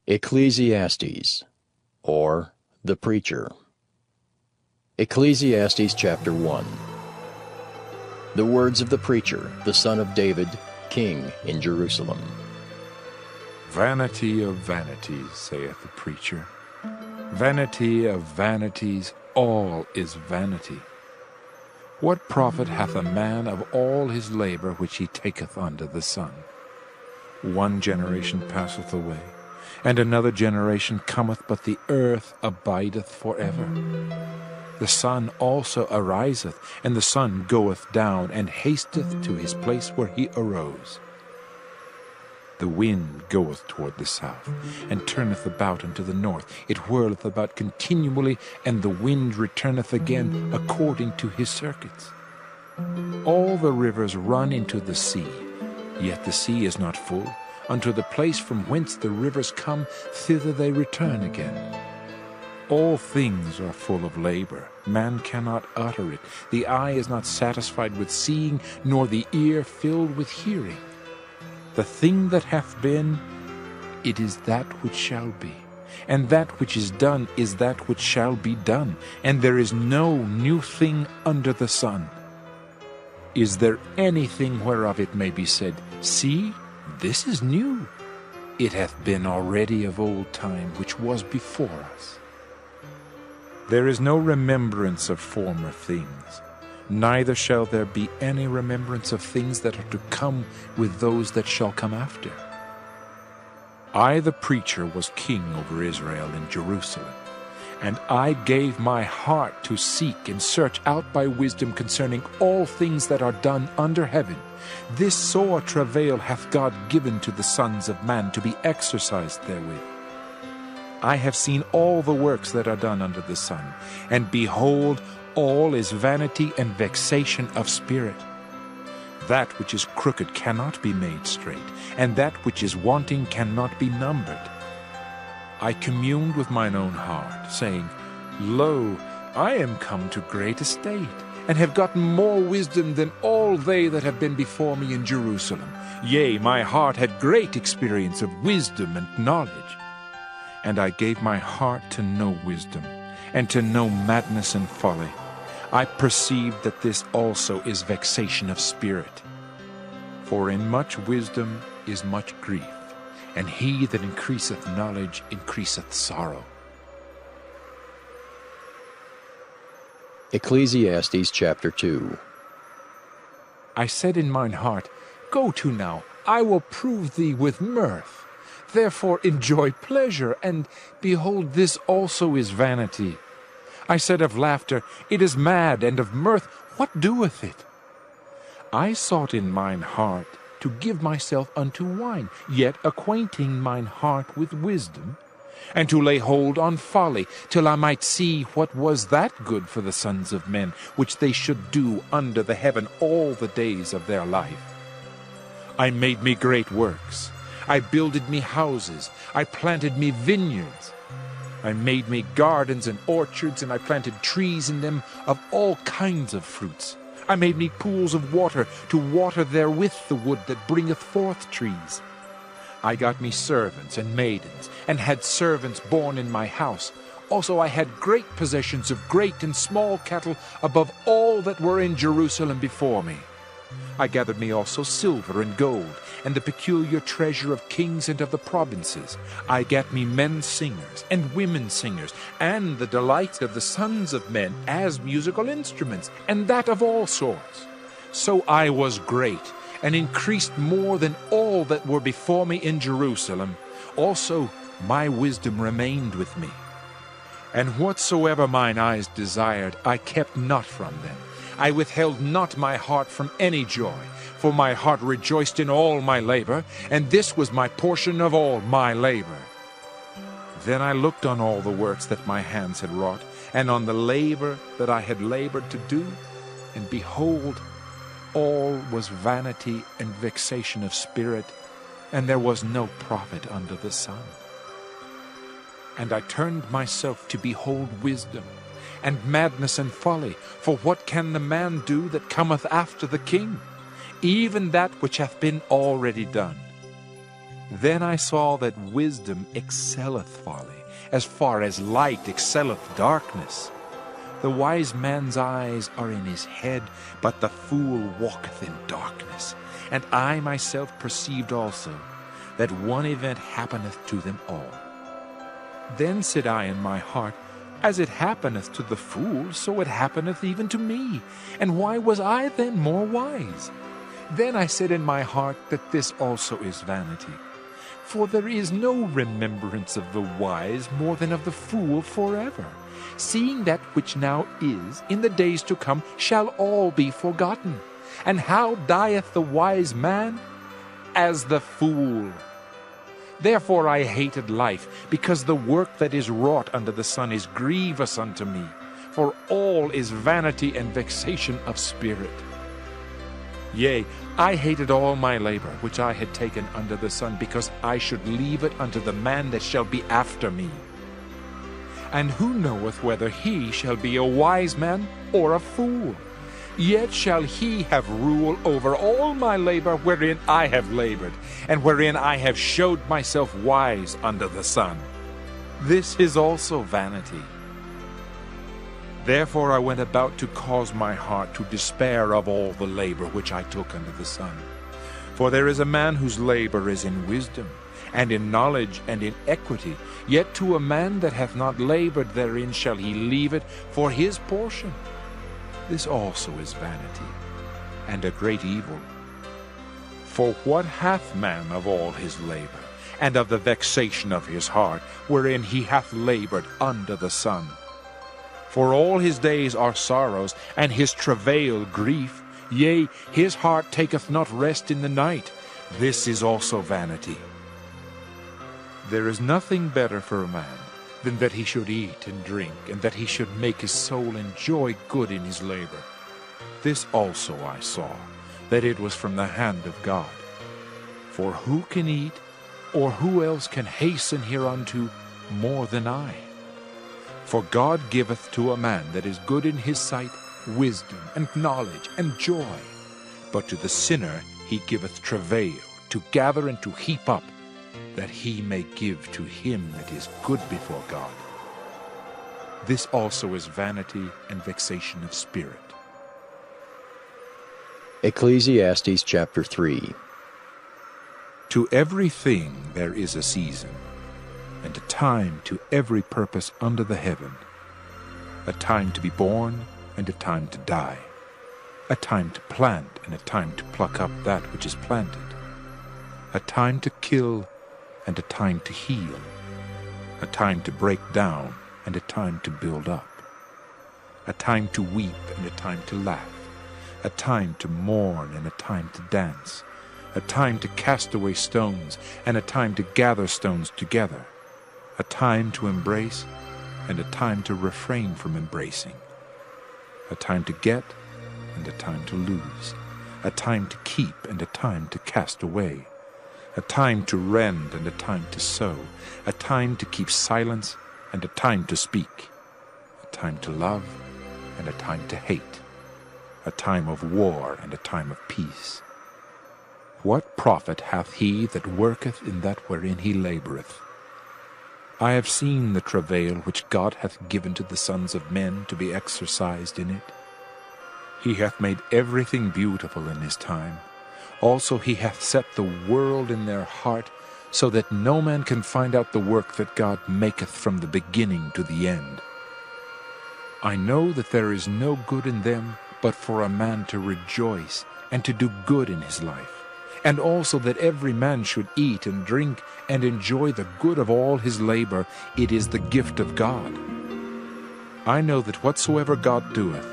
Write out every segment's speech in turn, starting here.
Ecclesiastes, or the Preacher. Ecclesiastes chapter 1. The words of the preacher, the son of David, king in Jerusalem. Vanity of vanities, saith the preacher. Vanity of vanities, all is vanity. What profit hath a man of all his labor which he taketh under the sun? One generation passeth away, and another generation cometh, but the earth abideth forever. The sun also ariseth, and the sun goeth down, and hasteth to his place where he arose. The wind goeth toward the south, and turneth about unto the north. It whirleth about continually, and the wind returneth again according to his circuits. All the rivers run into the sea, yet the sea is not full. Unto the place from whence the rivers come, thither they return again. All things are full of labor. Man cannot utter it. The eye is not satisfied with seeing, nor the ear filled with hearing. The thing that hath been, it is that which shall be. And that which is done is that which shall be done. And there is no new thing under the sun. Is there anything whereof it may be said, See, this is new? It hath been already of old time, which was before us. There is no remembrance of former things, neither shall there be any remembrance of things that are to come with those that shall come after. I, the preacher, was king over Israel in Jerusalem, and I gave my heart to seek and search out by wisdom concerning all things that are done under heaven. This sore travail hath God given to the sons of man to be exercised therewith. I have seen all the works that are done under the sun, and behold, all is vanity and vexation of spirit. That which is crooked cannot be made straight, and that which is wanting cannot be numbered. I communed with mine own heart, saying, Lo, I am come to great estate, and have gotten more wisdom than all they that have been before me in Jerusalem. Yea, my heart had great experience of wisdom and knowledge. And I gave my heart to know wisdom, and to know madness and folly. I perceived that this also is vexation of spirit. For in much wisdom is much grief, and he that increaseth knowledge increaseth sorrow. Ecclesiastes chapter 2. I said in mine heart, Go to now, I will prove thee with mirth. Therefore enjoy pleasure, and behold, this also is vanity. I said of laughter, It is mad, and of mirth, what doeth it? I sought in mine heart to give myself unto wine, yet acquainting mine heart with wisdom, and to lay hold on folly, till I might see what was that good for the sons of men, which they should do under the heaven all the days of their life. I made me great works. I builded me houses. I planted me vineyards. I made me gardens and orchards, and I planted trees in them of all kinds of fruits. I made me pools of water to water therewith the wood that bringeth forth trees. I got me servants and maidens, and had servants born in my house. Also I had great possessions of great and small cattle above all that were in Jerusalem before me. I gathered me also silver and gold, and the peculiar treasure of kings and of the provinces. I gat me men singers and women singers, and the delights of the sons of men as musical instruments, and that of all sorts. So I was great, and increased more than all that were before me in Jerusalem. Also my wisdom remained with me. And whatsoever mine eyes desired, I kept not from them. I withheld not my heart from any joy, for my heart rejoiced in all my labor, and this was my portion of all my labor. Then I looked on all the works that my hands had wrought, and on the labor that I had labored to do, and behold, all was vanity and vexation of spirit, and there was no profit under the sun. And I turned myself to behold wisdom, and madness and folly, for what can the man do that cometh after the king? Even that which hath been already done. Then I saw that wisdom excelleth folly, as far as light excelleth darkness. The wise man's eyes are in his head, but the fool walketh in darkness. And I myself perceived also that one event happeneth to them all. Then said I in my heart, As it happeneth to the fool, so it happeneth even to me. And why was I then more wise? Then I said in my heart that this also is vanity. For there is no remembrance of the wise more than of the fool forever. Seeing that which now is, in the days to come, shall all be forgotten. And how dieth the wise man? As the fool. Therefore I hated life, because the work that is wrought under the sun is grievous unto me. For all is vanity and vexation of spirit. Yea, I hated all my labor which I had taken under the sun, because I should leave it unto the man that shall be after me. And who knoweth whether he shall be a wise man or a fool? Yet shall he have rule over all my labor wherein I have labored, and wherein I have showed myself wise under the sun. This is also vanity. Therefore I went about to cause my heart to despair of all the labor which I took under the sun. For there is a man whose labor is in wisdom, and in knowledge, and in equity. Yet to a man that hath not labored therein shall he leave it for his portion. This also is vanity, and a great evil. For what hath man of all his labor, and of the vexation of his heart, wherein he hath labored under the sun? For all his days are sorrows, and his travail grief. Yea, his heart taketh not rest in the night. This is also vanity. There is nothing better for a man than that he should eat and drink, and that he should make his soul enjoy good in his labor. This also I saw, that it was from the hand of God. For who can eat, or who else can hasten hereunto more than I? For God giveth to a man that is good in his sight wisdom, and knowledge, and joy. But to the sinner he giveth travail, to gather and to heap up, that he may give to him that is good before God. This also is vanity and vexation of spirit. Ecclesiastes chapter 3. To everything there is a season, and a time to every purpose under the heaven, a time to be born, and a time to die, a time to plant, and a time to pluck up that which is planted, a time to kill, and a time to heal, a time to break down, and a time to build up, a time to weep, and a time to laugh, a time to mourn, and a time to dance, a time to cast away stones, and a time to gather stones together, a time to embrace, and a time to refrain from embracing, a time to get, and a time to lose, a time to keep, and a time to cast away, a time to rend, and a time to sow, a time to keep silence, and a time to speak, a time to love, and a time to hate, a time of war, and a time of peace. What profit hath he that worketh in that wherein he laboureth? I have seen the travail which God hath given to the sons of men to be exercised in it. He hath made everything beautiful in his time. Also he hath set the world in their heart, so that no man can find out the work that God maketh from the beginning to the end. I know that there is no good in them but for a man to rejoice and to do good in his life, and also that every man should eat and drink and enjoy the good of all his labor. It is the gift of God. I know that whatsoever God doeth,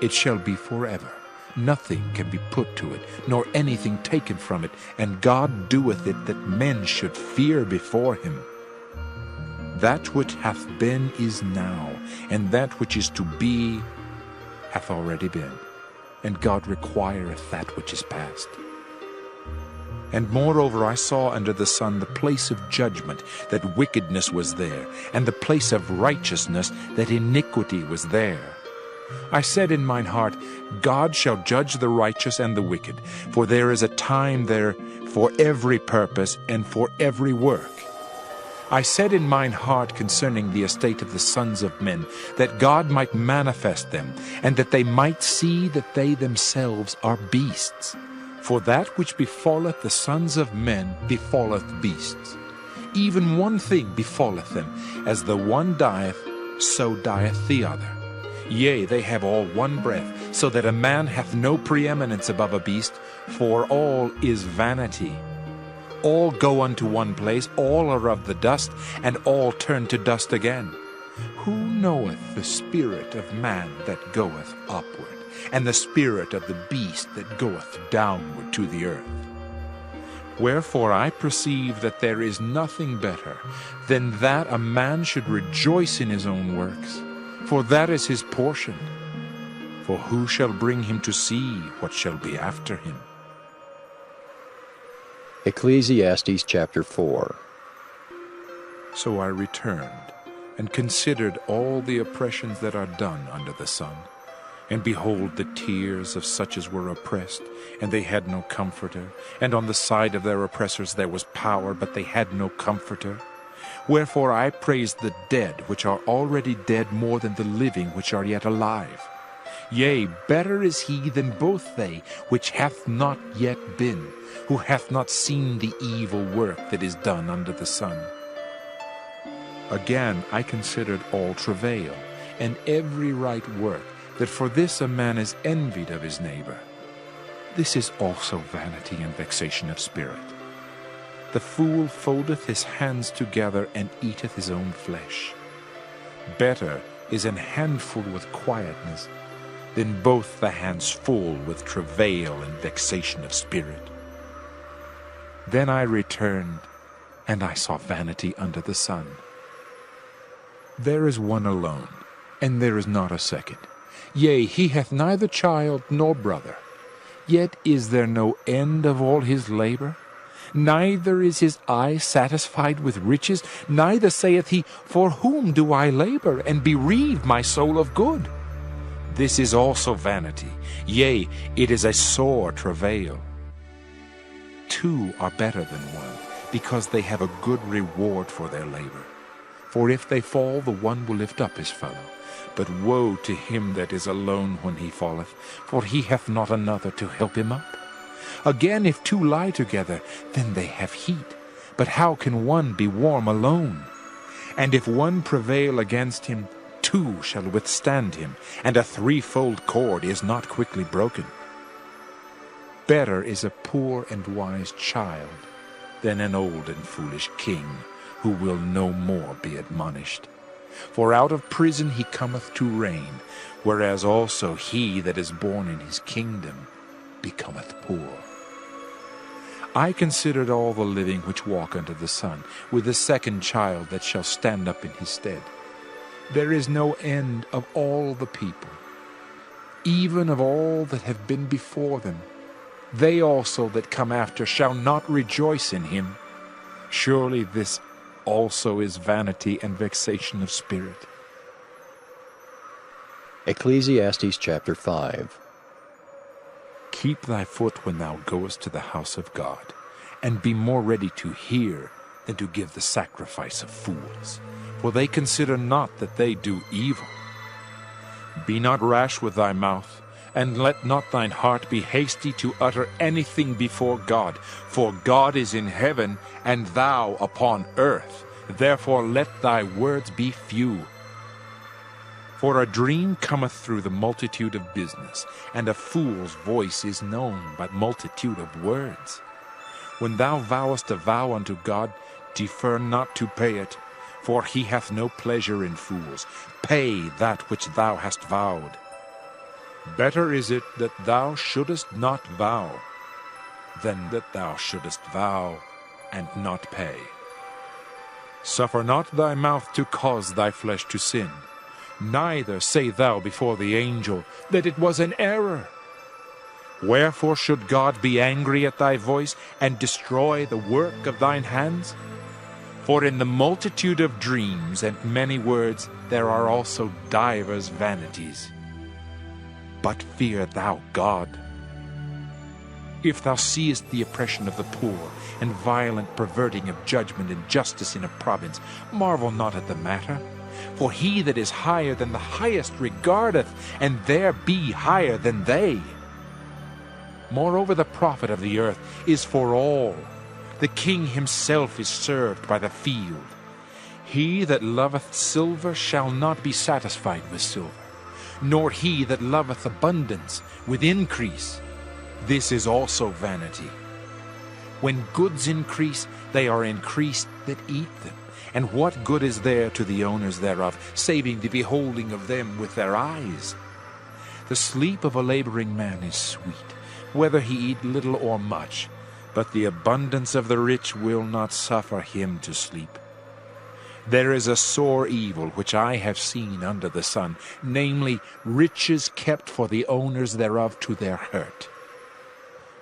it shall be forever. Nothing can be put to it, nor anything taken from it, and God doeth it that men should fear before him. That which hath been is now, and that which is to be hath already been, and God requireth that which is past. And moreover I saw under the sun the place of judgment, that wickedness was there, and the place of righteousness, that iniquity was there. I said in mine heart, God shall judge the righteous and the wicked, for there is a time there for every purpose and for every work. I said in mine heart concerning the estate of the sons of men, that God might manifest them, and that they might see that they themselves are beasts. For that which befalleth the sons of men befalleth beasts. Even one thing befalleth them, as the one dieth, so dieth the other. Yea, they have all one breath, so that a man hath no preeminence above a beast, for all is vanity. All go unto one place, all are of the dust, and all turn to dust again. Who knoweth the spirit of man that goeth upward, and the spirit of the beast that goeth downward to the earth? Wherefore I perceive that there is nothing better than that a man should rejoice in his own works, for that is his portion. For who shall bring him to see what shall be after him? Ecclesiastes chapter 4. So I returned, and considered all the oppressions that are done under the sun. And behold, the tears of such as were oppressed, and they had no comforter. And on the side of their oppressors there was power, but they had no comforter. Wherefore I praise the dead which are already dead more than the living which are yet alive. Yea, better is he than both they which hath not yet been, who hath not seen the evil work that is done under the sun. Again I considered all travail, and every right work, that for this a man is envied of his neighbor. This is also vanity and vexation of spirit. The fool foldeth his hands together, and eateth his own flesh. Better is an handful with quietness, than both the hands full with travail and vexation of spirit. Then I returned, and I saw vanity under the sun. There is one alone, and there is not a second. Yea, he hath neither child nor brother. Yet is there no end of all his labor? Neither is his eye satisfied with riches, neither saith he, For whom do I labor, and bereave my soul of good? This is also vanity, yea, it is a sore travail. Two are better than one, because they have a good reward for their labor. For if they fall, the one will lift up his fellow. But woe to him that is alone when he falleth, for he hath not another to help him up. Again, if two lie together, then they have heat. But how can one be warm alone? And if one prevail against him, two shall withstand him, and a threefold cord is not quickly broken. Better is a poor and wise child than an old and foolish king, who will no more be admonished. For out of prison he cometh to reign, whereas also he that is born in his kingdom becometh poor. I considered all the living which walk under the sun, with the second child that shall stand up in his stead. There is no end of all the people, even of all that have been before them. They also that come after shall not rejoice in him. Surely this also is vanity and vexation of spirit. Ecclesiastes chapter 5. Keep thy foot when thou goest to the house of God, and be more ready to hear than to give the sacrifice of fools, for they consider not that they do evil. Be not rash with thy mouth, and let not thine heart be hasty to utter anything before God, for God is in heaven, and thou upon earth. Therefore let thy words be few. For a dream cometh through the multitude of business, and a fool's voice is known by multitude of words. When thou vowest a vow unto God, defer not to pay it, for he hath no pleasure in fools. Pay that which thou hast vowed. Better is it that thou shouldest not vow, than that thou shouldest vow and not pay. Suffer not thy mouth to cause thy flesh to sin, neither say thou before the angel that it was an error. Wherefore should God be angry at thy voice, and destroy the work of thine hands? For in the multitude of dreams and many words there are also divers vanities. But fear thou God. If thou seest the oppression of the poor, and violent perverting of judgment and justice in a province, marvel not at the matter. For he that is higher than the highest regardeth, and there be higher than they. Moreover, the profit of the earth is for all. The king himself is served by the field. He that loveth silver shall not be satisfied with silver, nor he that loveth abundance with increase. This is also vanity. When goods increase, they are increased that eat them. And what good is there to the owners thereof, saving the beholding of them with their eyes? The sleep of a laboring man is sweet, whether he eat little or much, but the abundance of the rich will not suffer him to sleep. There is a sore evil which I have seen under the sun, namely, riches kept for the owners thereof to their hurt.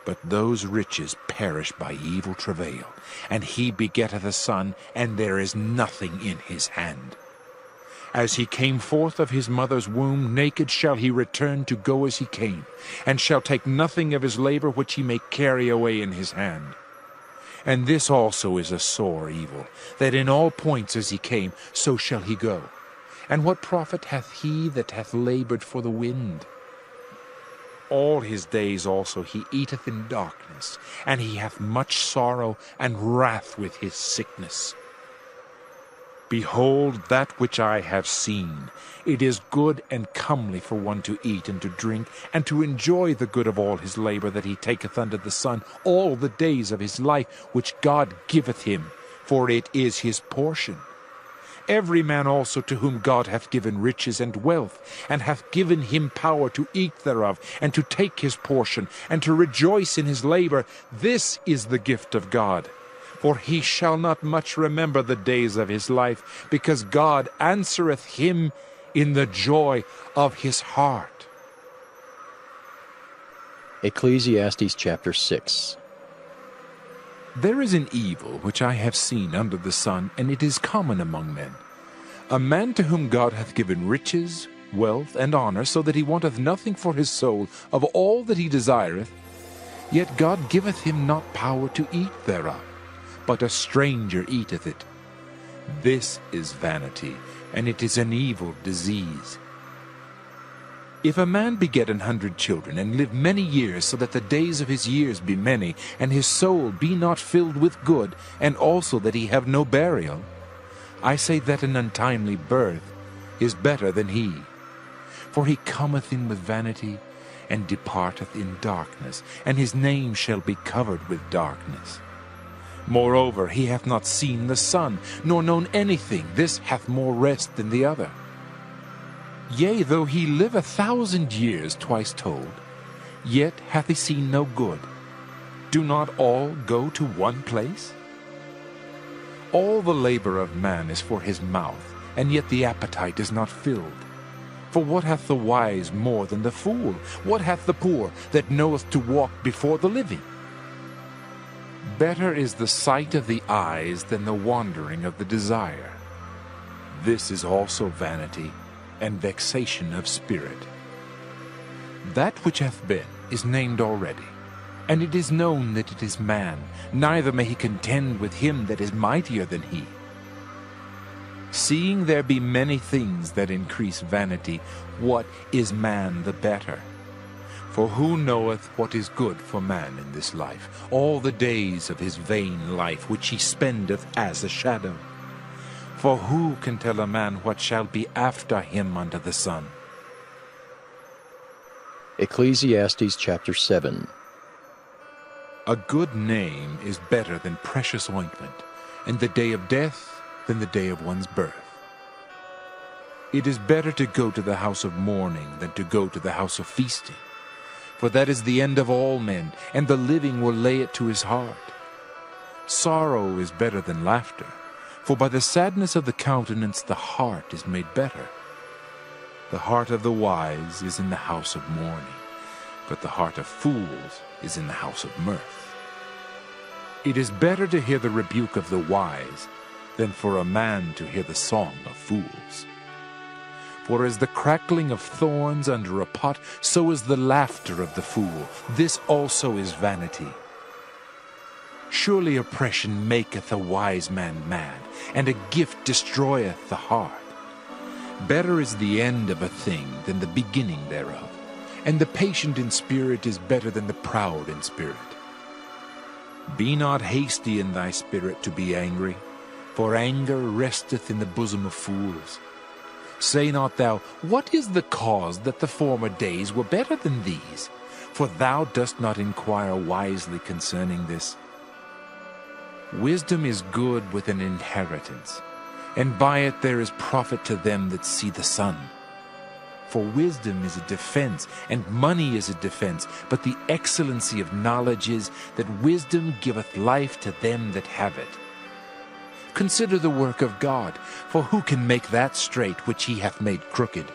But those riches perish by evil travail, and he begetteth a son, and there is nothing in his hand. As he came forth of his mother's womb, naked shall he return to go as he came, and shall take nothing of his labor which he may carry away in his hand. And this also is a sore evil, that in all points as he came, so shall he go. And what profit hath he that hath labored for the wind? All his days also he eateth in darkness, and he hath much sorrow and wrath with his sickness. Behold, that which I have seen, it is good and comely for one to eat and to drink, and to enjoy the good of all his labor that he taketh under the sun all the days of his life, which God giveth him, for it is his portion. Every man also to whom God hath given riches and wealth, and hath given him power to eat thereof, and to take his portion, and to rejoice in his labor, this is the gift of God. For he shall not much remember the days of his life, because God answereth him in the joy of his heart. Ecclesiastes chapter 6. There is an evil which I have seen under the sun, and it is common among men. A man to whom God hath given riches, wealth, and honor, so that he wanteth nothing for his soul of all that he desireth, yet God giveth him not power to eat thereof, but a stranger eateth it. This is vanity, and it is an evil disease. If a man beget 100 children, and live many years, so that the days of his years be many, and his soul be not filled with good, and also that he have no burial, I say that an untimely birth is better than he. For he cometh in with vanity, and departeth in darkness, and his name shall be covered with darkness. Moreover, he hath not seen the sun, nor known anything. This hath more rest than the other. Yea, though he live 1,000 years, twice told, yet hath he seen no good. Do not all go to one place? All the labor of man is for his mouth, and yet the appetite is not filled. For what hath the wise more than the fool? What hath the poor that knoweth to walk before the living? Better is the sight of the eyes than the wandering of the desire. This is also vanity, and vexation of spirit. That which hath been is named already, and it is known that it is man, neither may he contend with him that is mightier than he. Seeing there be many things that increase vanity, what is man the better? For who knoweth what is good for man in this life, all the days of his vain life which he spendeth as a shadow? For who can tell a man what shall be after him under the sun? Ecclesiastes chapter 7. A good name is better than precious ointment, and the day of death than the day of one's birth. It is better to go to the house of mourning than to go to the house of feasting, for that is the end of all men, and the living will lay it to his heart. Sorrow is better than laughter, for by the sadness of the countenance the heart is made better. The heart of the wise is in the house of mourning, but the heart of fools is in the house of mirth. It is better to hear the rebuke of the wise than for a man to hear the song of fools. For as the crackling of thorns under a pot, so is the laughter of the fool. This also is vanity. Surely oppression maketh a wise man mad, and a gift destroyeth the heart. Better is the end of a thing than the beginning thereof, and the patient in spirit is better than the proud in spirit. Be not hasty in thy spirit to be angry, for anger resteth in the bosom of fools. Say not thou, What is the cause that the former days were better than these? For thou dost not inquire wisely concerning this. Wisdom is good with an inheritance, and by it there is profit to them that see the sun. For wisdom is a defense, and money is a defense, but the excellency of knowledge is that wisdom giveth life to them that have it. Consider the work of God, for who can make that straight which he hath made crooked?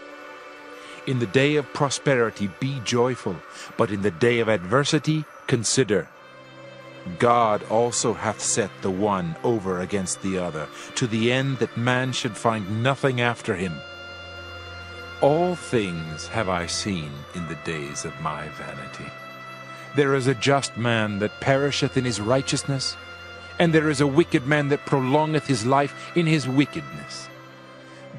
In the day of prosperity be joyful, but in the day of adversity consider. God also hath set the one over against the other, to the end that man should find nothing after him. All things have I seen in the days of my vanity. There is a just man that perisheth in his righteousness, and there is a wicked man that prolongeth his life in his wickedness.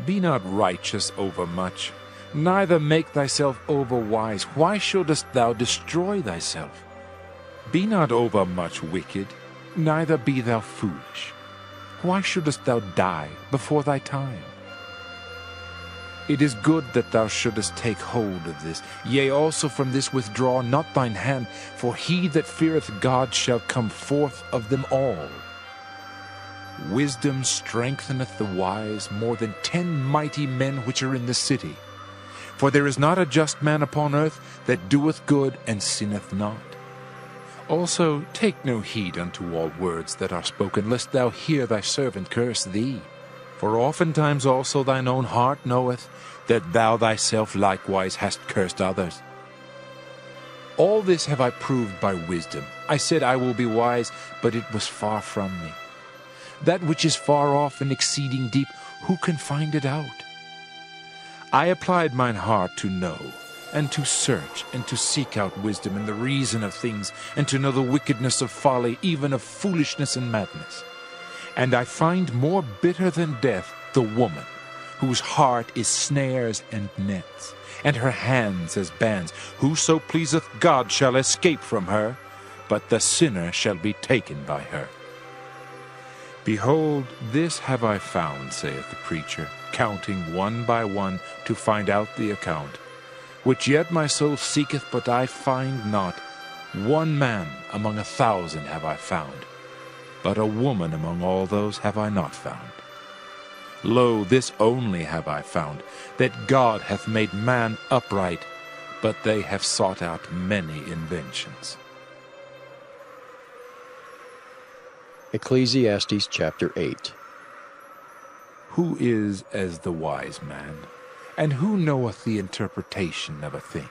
Be not righteous overmuch, neither make thyself overwise. Why shouldest thou destroy thyself? Be not overmuch wicked, neither be thou foolish. Why shouldest thou die before thy time? It is good that thou shouldest take hold of this. Yea, also from this withdraw not thine hand, for he that feareth God shall come forth of them all. Wisdom strengtheneth the wise more than 10 mighty men which are in the city. For there is not a just man upon earth that doeth good and sinneth not. Also take no heed unto all words that are spoken, lest thou hear thy servant curse thee. For oftentimes also thine own heart knoweth that thou thyself likewise hast cursed others. All this have I proved by wisdom. I said I will be wise, but it was far from me. That which is far off and exceeding deep, who can find it out? I applied mine heart to know, and to search, and to seek out wisdom and the reason of things, and to know the wickedness of folly, even of foolishness and madness. And I find more bitter than death the woman, whose heart is snares and nets, and her hands as bands. Whoso pleaseth God shall escape from her, but the sinner shall be taken by her. Behold, this have I found, saith the preacher, counting one by one to find out the account, which yet my soul seeketh, but I find not. One man among 1,000 have I found, but a woman among all those have I not found. Lo, this only have I found, that God hath made man upright, but they have sought out many inventions. Ecclesiastes chapter 8. Who is as the wise man, and who knoweth the interpretation of a thing?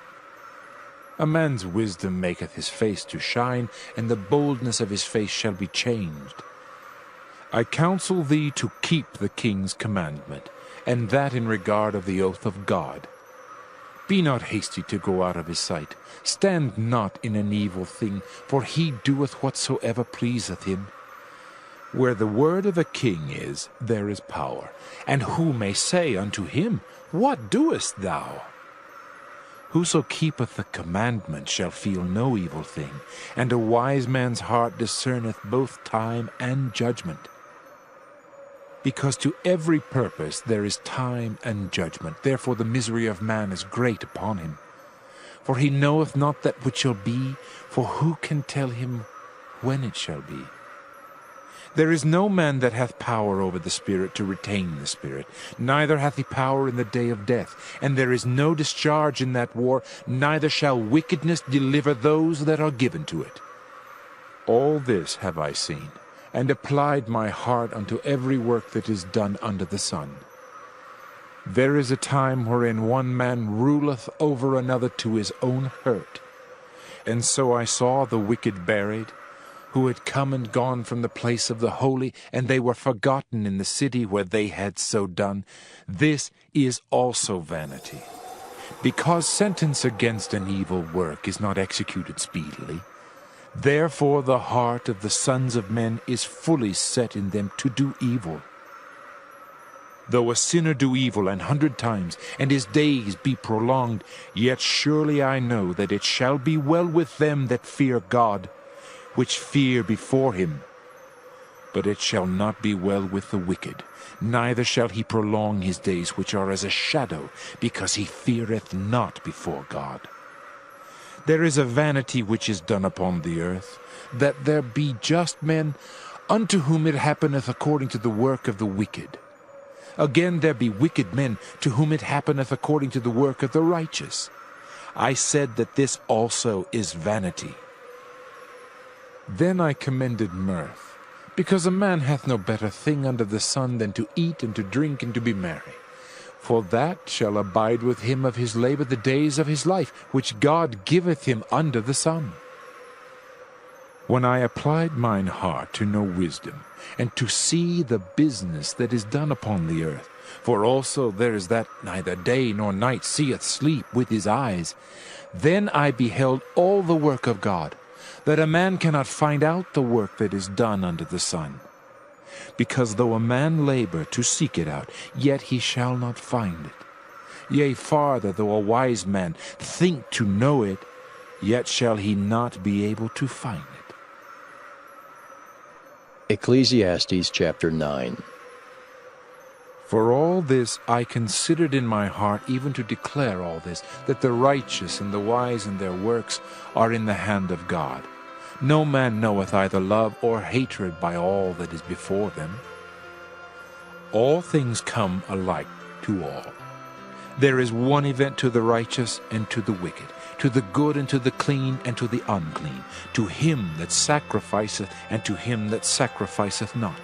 A man's wisdom maketh his face to shine, and the boldness of his face shall be changed. I counsel thee to keep the king's commandment, and that in regard of the oath of God. Be not hasty to go out of his sight. Stand not in an evil thing, for he doeth whatsoever pleaseth him. Where the word of a king is, there is power. And who may say unto him, What doest thou? Whoso keepeth the commandment shall feel no evil thing, and a wise man's heart discerneth both time and judgment. Because to every purpose there is time and judgment, therefore the misery of man is great upon him. For he knoweth not that which shall be, for who can tell him when it shall be? There is no man that hath power over the Spirit to retain the Spirit, neither hath he power in the day of death. And there is no discharge in that war, neither shall wickedness deliver those that are given to it. All this have I seen, and applied my heart unto every work that is done under the sun. There is a time wherein one man ruleth over another to his own hurt. And so I saw the wicked buried, who had come and gone from the place of the holy, and they were forgotten in the city where they had so done. This is also vanity. Because sentence against an evil work is not executed speedily, therefore the heart of the sons of men is fully set in them to do evil. Though a sinner do evil 100 times, and his days be prolonged, yet surely I know that it shall be well with them that fear God, which fear before him. But it shall not be well with the wicked, neither shall he prolong his days, which are as a shadow, because he feareth not before God. There is a vanity which is done upon the earth, that there be just men, unto whom it happeneth according to the work of the wicked. Again there be wicked men, to whom it happeneth according to the work of the righteous. I said that this also is vanity. Then I commended mirth, because a man hath no better thing under the sun than to eat and to drink and to be merry. For that shall abide with him of his labor the days of his life, which God giveth him under the sun. When I applied mine heart to know wisdom, and to see the business that is done upon the earth, for also there is that neither day nor night seeth sleep with his eyes, then I beheld all the work of God, that a man cannot find out the work that is done under the sun. Because though a man labor to seek it out, yet he shall not find it. Yea, farther, though a wise man think to know it, yet shall he not be able to find it. Ecclesiastes chapter 9. For all this I considered in my heart, even to declare all this, that the righteous and the wise in their works are in the hand of God. No man knoweth either love or hatred by all that is before them. All things come alike to all. There is one event to the righteous and to the wicked, to the good and to the clean and to the unclean, to him that sacrificeth and to him that sacrificeth not.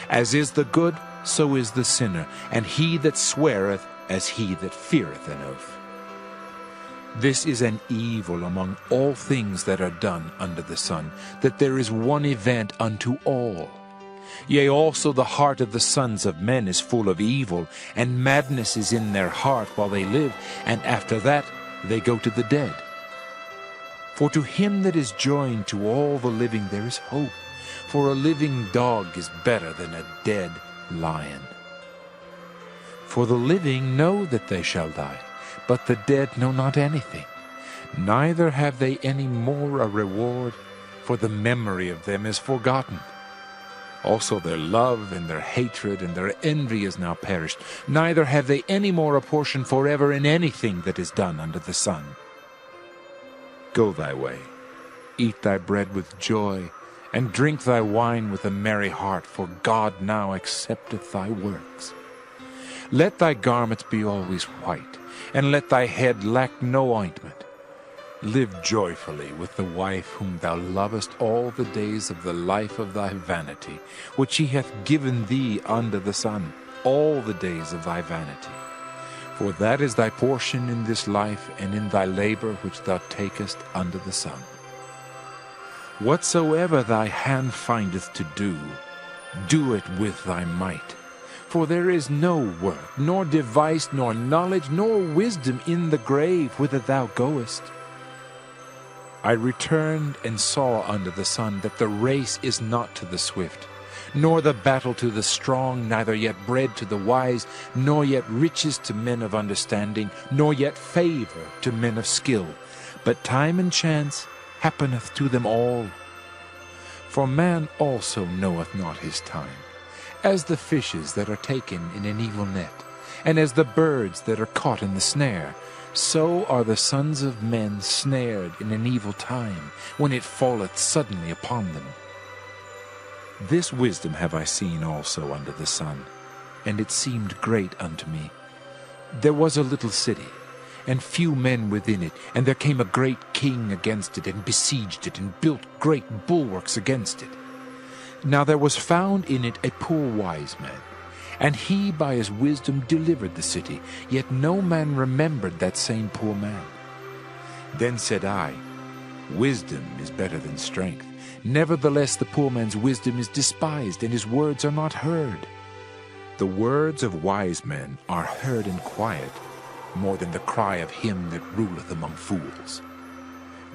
As is the good, so is the sinner, and he that sweareth as he that feareth an oath. This is an evil among all things that are done under the sun, that there is one event unto all. Yea, also the heart of the sons of men is full of evil, and madness is in their heart while they live, and after that they go to the dead. For to him that is joined to all the living there is hope, for a living dog is better than a dead lion. For the living know that they shall die, but the dead know not anything, neither have they any more a reward, for the memory of them is forgotten. Also their love and their hatred and their envy is now perished, neither have they any more a portion forever in anything that is done under the sun. Go thy way, eat thy bread with joy, and drink thy wine with a merry heart, for God now accepteth thy works. Let thy garments be always white, and let thy head lack no ointment. Live joyfully with the wife whom thou lovest all the days of the life of thy vanity, which he hath given thee under the sun, all the days of thy vanity. For that is thy portion in this life, and in thy labor which thou takest under the sun. Whatsoever thy hand findeth to do, do it with thy might. For there is no work, nor device, nor knowledge, nor wisdom in the grave whither thou goest. I returned and saw under the sun that the race is not to the swift, nor the battle to the strong, neither yet bread to the wise, nor yet riches to men of understanding, nor yet favor to men of skill. But time and chance happeneth to them all. For man also knoweth not his time, as the fishes that are taken in an evil net, and as the birds that are caught in the snare. So are the sons of men snared in an evil time, when it falleth suddenly upon them. This wisdom have I seen also under the sun, and it seemed great unto me. There was a little city, and few men within it, and there came a great king against it, and besieged it, and built great bulwarks against it. Now there was found in it a poor wise man, and he by his wisdom delivered the city, yet no man remembered that same poor man. Then said I, Wisdom is better than strength, Nevertheless the poor man's wisdom is despised, and his words are not heard. The words of wise men are heard in quiet, more than the cry of him that ruleth among fools.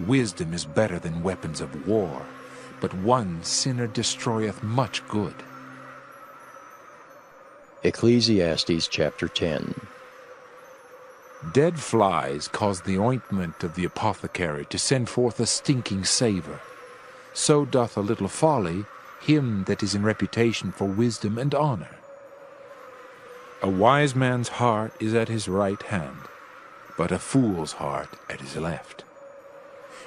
Wisdom is better than weapons of war, but one sinner destroyeth much good. Ecclesiastes chapter 10. Dead flies cause the ointment of the apothecary to send forth a stinking savour. So doth a little folly him that is in reputation for wisdom and honour. A wise man's heart is at his right hand, but a fool's heart at his left.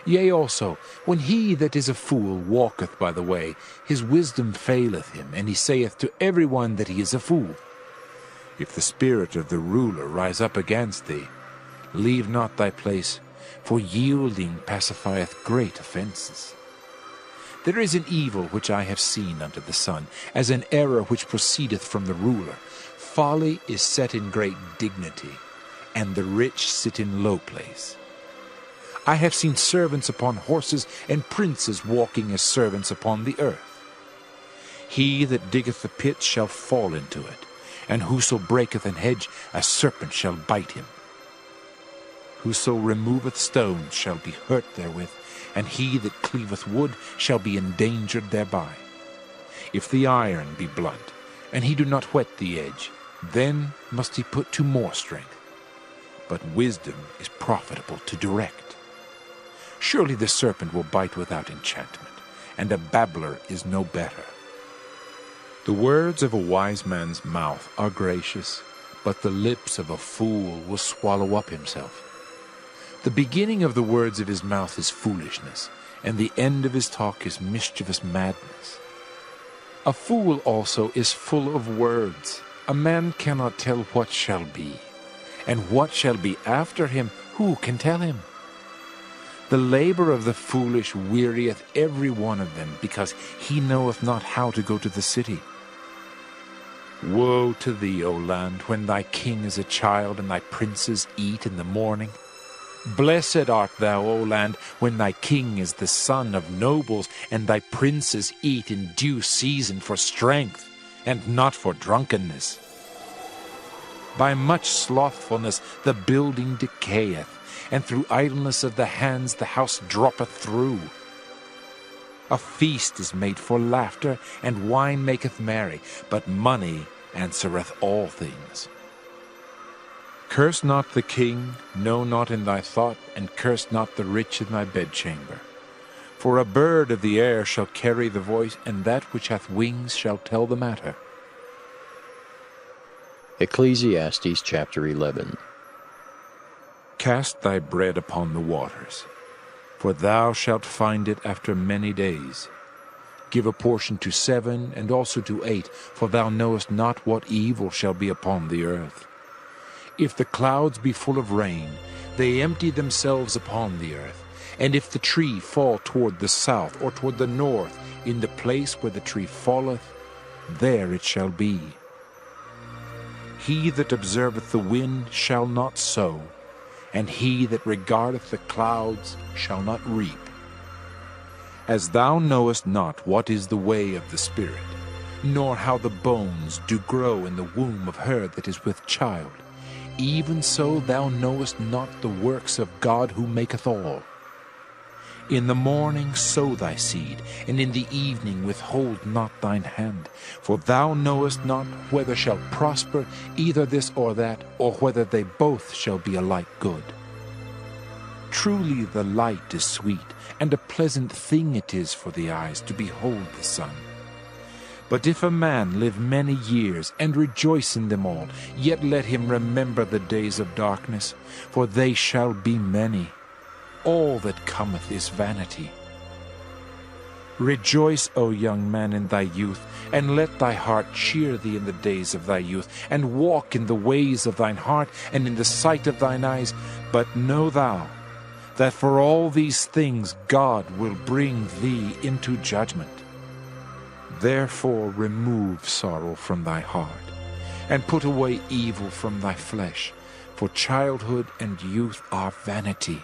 Yea also, when he that is a fool walketh by the way, his wisdom faileth him, and he saith to every one that he is a fool. If the spirit of the ruler rise up against thee, leave not thy place, for yielding pacifieth great offences. There is an evil which I have seen under the sun, as an error which proceedeth from the ruler. Folly is set in great dignity, and the rich sit in low place. I have seen servants upon horses, and princes walking as servants upon the earth. He that diggeth the pit shall fall into it, and whoso breaketh an hedge, a serpent shall bite him. Whoso removeth stones shall be hurt therewith, and he that cleaveth wood shall be endangered thereby. If the iron be blunt, and he do not whet the edge, then must he put to more strength. But wisdom is profitable to direct. Surely the serpent will bite without enchantment, and a babbler is no better. The words of a wise man's mouth are gracious, but the lips of a fool will swallow up himself. The beginning of the words of his mouth is foolishness, and the end of his talk is mischievous madness. A fool also is full of words. A man cannot tell what shall be, and what shall be after him, who can tell him? The labor of the foolish wearieth every one of them, because he knoweth not how to go to the city. Woe to thee, O land, when thy king is a child, and thy princes eat in the morning. Blessed art thou, O land, when thy king is the son of nobles, and thy princes eat in due season for strength, and not for drunkenness. By much slothfulness the building decayeth, and through idleness of the hands the house droppeth through. A feast is made for laughter, and wine maketh merry, but money answereth all things. Curse not the king, no, not in thy thought, and curse not the rich in thy bedchamber. For a bird of the air shall carry the voice, and that which hath wings shall tell the matter. Ecclesiastes chapter 11. Cast thy bread upon the waters, for thou shalt find it after many days. Give a portion to 7, and also to 8, for thou knowest not what evil shall be upon the earth. If the clouds be full of rain, they empty themselves upon the earth. And if the tree fall toward the south or toward the north, in the place where the tree falleth, there it shall be. He that observeth the wind shall not sow, and he that regardeth the clouds shall not reap. As thou knowest not what is the way of the Spirit, nor how the bones do grow in the womb of her that is with child, even so thou knowest not the works of God who maketh all. In the morning sow thy seed, and in the evening withhold not thine hand. For thou knowest not whether shall prosper either this or that, or whether they both shall be alike good. Truly the light is sweet, and a pleasant thing it is for the eyes to behold the sun. But if a man live many years, and rejoice in them all, yet let him remember the days of darkness, for they shall be many. All that cometh is vanity. Rejoice, O young man, in thy youth, and let thy heart cheer thee in the days of thy youth, and walk in the ways of thine heart, and in the sight of thine eyes. But know thou, that for all these things God will bring thee into judgment. Therefore remove sorrow from thy heart, and put away evil from thy flesh, for childhood and youth are vanity.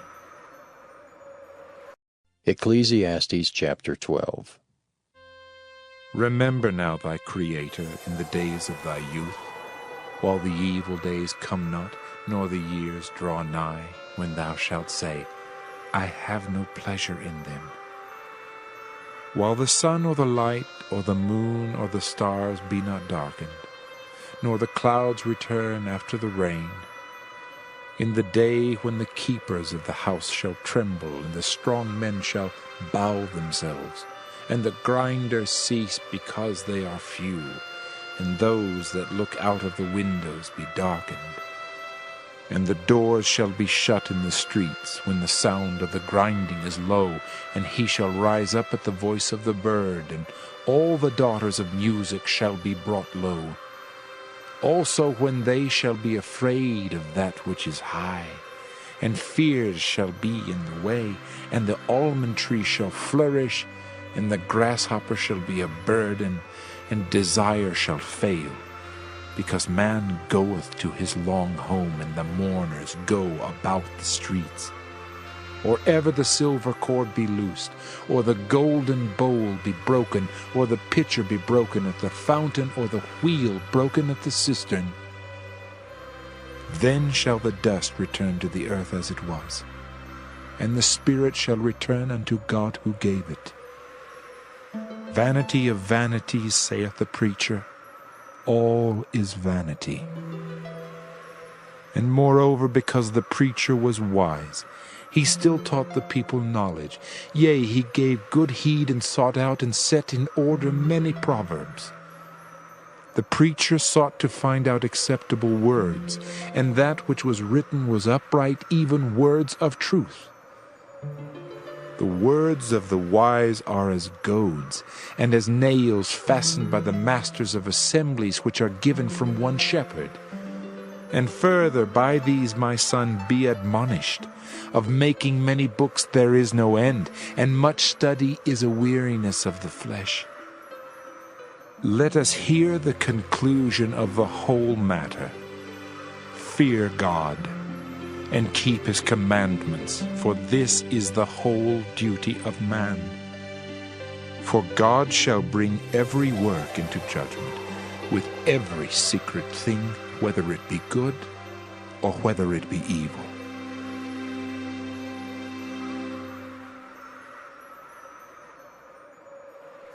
Ecclesiastes chapter 12. Remember now thy Creator in the days of thy youth, while the evil days come not, nor the years draw nigh, when thou shalt say, I have no pleasure in them. While the sun or the light, or the moon or the stars be not darkened, nor the clouds return after the rain, in the day when the keepers of the house shall tremble, and the strong men shall bow themselves, and the grinders cease because they are few, and those that look out of the windows be darkened. And the doors shall be shut in the streets, when the sound of the grinding is low, and he shall rise up at the voice of the bird, and all the daughters of music shall be brought low. Also when they shall be afraid of that which is high, and fears shall be in the way, and the almond tree shall flourish, and the grasshopper shall be a burden, and desire shall fail, because man goeth to his long home, and the mourners go about the streets. Or ever the silver cord be loosed, or the golden bowl be broken, or the pitcher be broken at the fountain, or the wheel broken at the cistern. Then shall the dust return to the earth as it was, and the spirit shall return unto God who gave it. Vanity of vanities, saith the preacher, all is vanity. And moreover, because the preacher was wise, he still taught the people knowledge. Yea, he gave good heed, and sought out and set in order many proverbs. The preacher sought to find out acceptable words, and that which was written was upright, even words of truth. The words of the wise are as goads, and as nails fastened by the masters of assemblies, which are given from one shepherd. And further, by these, my son, be admonished. Of making many books there is no end, and much study is a weariness of the flesh. Let us hear the conclusion of the whole matter. Fear God, and keep his commandments, for this is the whole duty of man. For God shall bring every work into judgment, with every secret thing, whether it be good or whether it be evil.